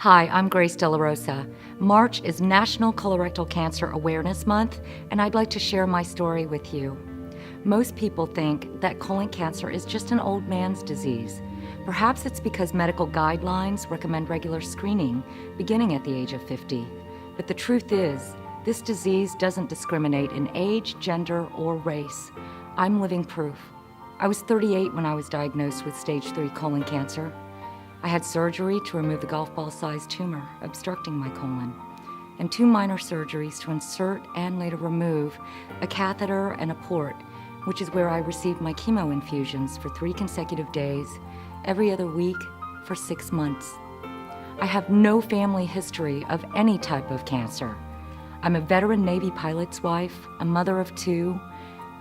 Hi, I'm Grace De La Rosa. March is National Colorectal Cancer Awareness Month, and I'd like to share my story with you. Most people think that colon cancer is just an old man's disease. Perhaps it's because medical guidelines recommend regular screening beginning at the age of 50. But the truth is, this disease doesn't discriminate in age, gender, or race. I'm living proof. I was 38 when I was diagnosed with stage 3 colon cancer. I had surgery to remove the golf ball-sized tumor obstructing my colon, and 2 minor surgeries to insert and later remove a catheter and a port, which is where I received my chemo infusions for 3 consecutive days, every other week, for 6 months. I have no family history of any type of cancer. I'm a veteran Navy pilot's wife, a mother of 2,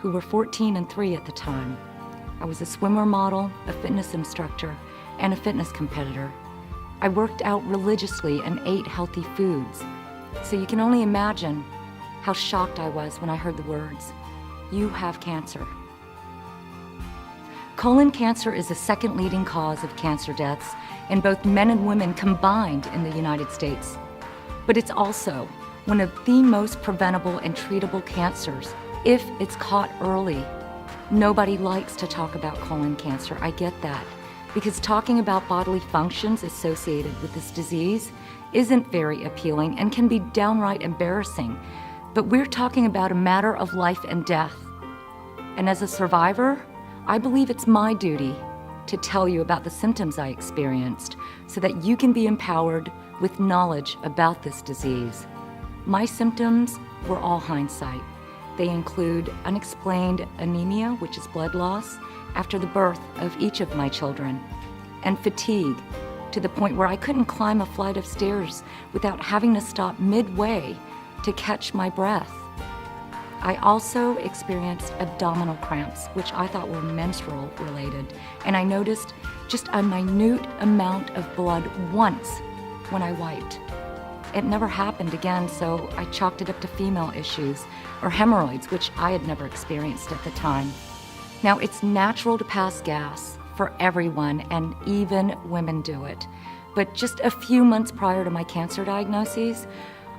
who were 14 and 3 at the time. I was a swimmer model, a fitness instructor, and a fitness competitor. I worked out religiously and ate healthy foods. So you can only imagine how shocked I was when I heard the words, "You have cancer." Colon cancer is the second leading cause of cancer deaths in both men and women combined in the United States. But it's also one of the most preventable and treatable cancers if it's caught early. Nobody likes to talk about colon cancer, I get that, because talking about bodily functions associated with this disease isn't very appealing and can be downright embarrassing. But we're talking about a matter of life and death. And as a survivor, I believe it's my duty to tell you about the symptoms I experienced so that you can be empowered with knowledge about this disease. My symptoms were all hindsight. They include unexplained anemia, which is blood loss, after the birth of each of my children, and fatigue to the point where I couldn't climb a flight of stairs without having to stop midway to catch my breath. I also experienced abdominal cramps, which I thought were menstrual related, and I noticed just a minute amount of blood once when I wiped. It never happened again, so I chalked it up to female issues or hemorrhoids, which I had never experienced at the time. Now, it's natural to pass gas for everyone, and even women do it. But just a few months prior to my cancer diagnoses,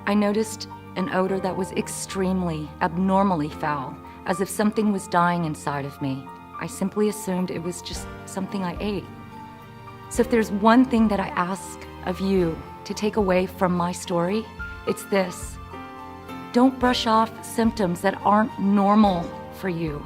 I noticed an odor that was extremely, abnormally foul, as if something was dying inside of me. I simply assumed it was just something I ate. So if there's one thing that I ask of you to take away from my story, it's this. Don't brush off symptoms that aren't normal for you.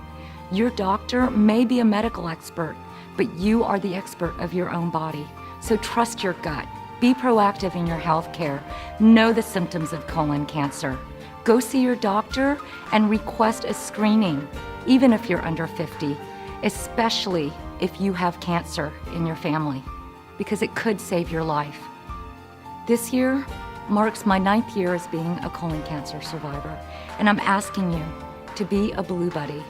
Your doctor may be a medical expert, but you are the expert of your own body. So trust your gut. Be proactive in your health care. Know the symptoms of colon cancer. Go see your doctor and request a screening, even if you're under 50, especially if you have cancer in your family, because it could save your life. This year marks my 9th year as being a colon cancer survivor, and I'm asking you to be a Blue Buddy.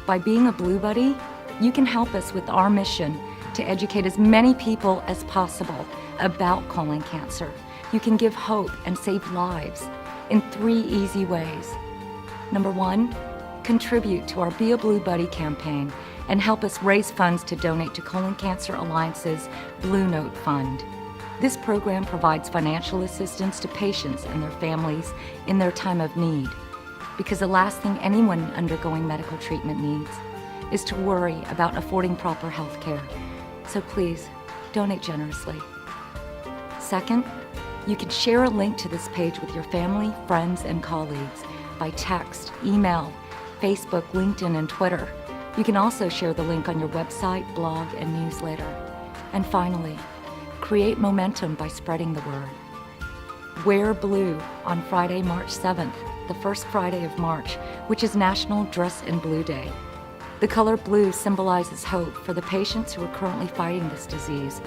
By being a Blue Buddy, you can help us with our mission to educate as many people as possible about colon cancer. You can give hope and save lives in 3 easy ways. Number 1, contribute to our Be a Blue Buddy campaign and help us raise funds to donate to Colon Cancer Alliance's Blue Note Fund. This program provides financial assistance to patients and their families in their time of need, because the last thing anyone undergoing medical treatment needs is to worry about affording proper health care. So please, donate generously. Second, you can share a link to this page with your family, friends, and colleagues by text, email, Facebook, LinkedIn, and Twitter. You can also share the link on your website, blog, and newsletter. And finally, create momentum by spreading the word. Wear blue on Friday, March 7th, the first Friday of March, which is National Dress in Blue Day. The color blue symbolizes hope for the patients who are currently fighting this disease,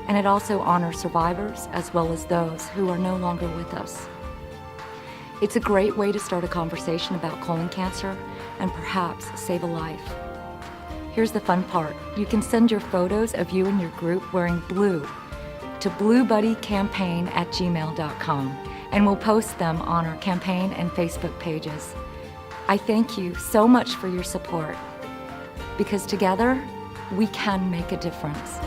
and it also honors survivors as well as those who are no longer with us. It's a great way to start a conversation about colon cancer and perhaps save a life. Here's the fun part. You can send your photos of you and your group wearing blue to bluebuddycampaign@gmail.com, and we'll post them on our campaign and Facebook pages. I thank you so much for your support, because together we can make a difference.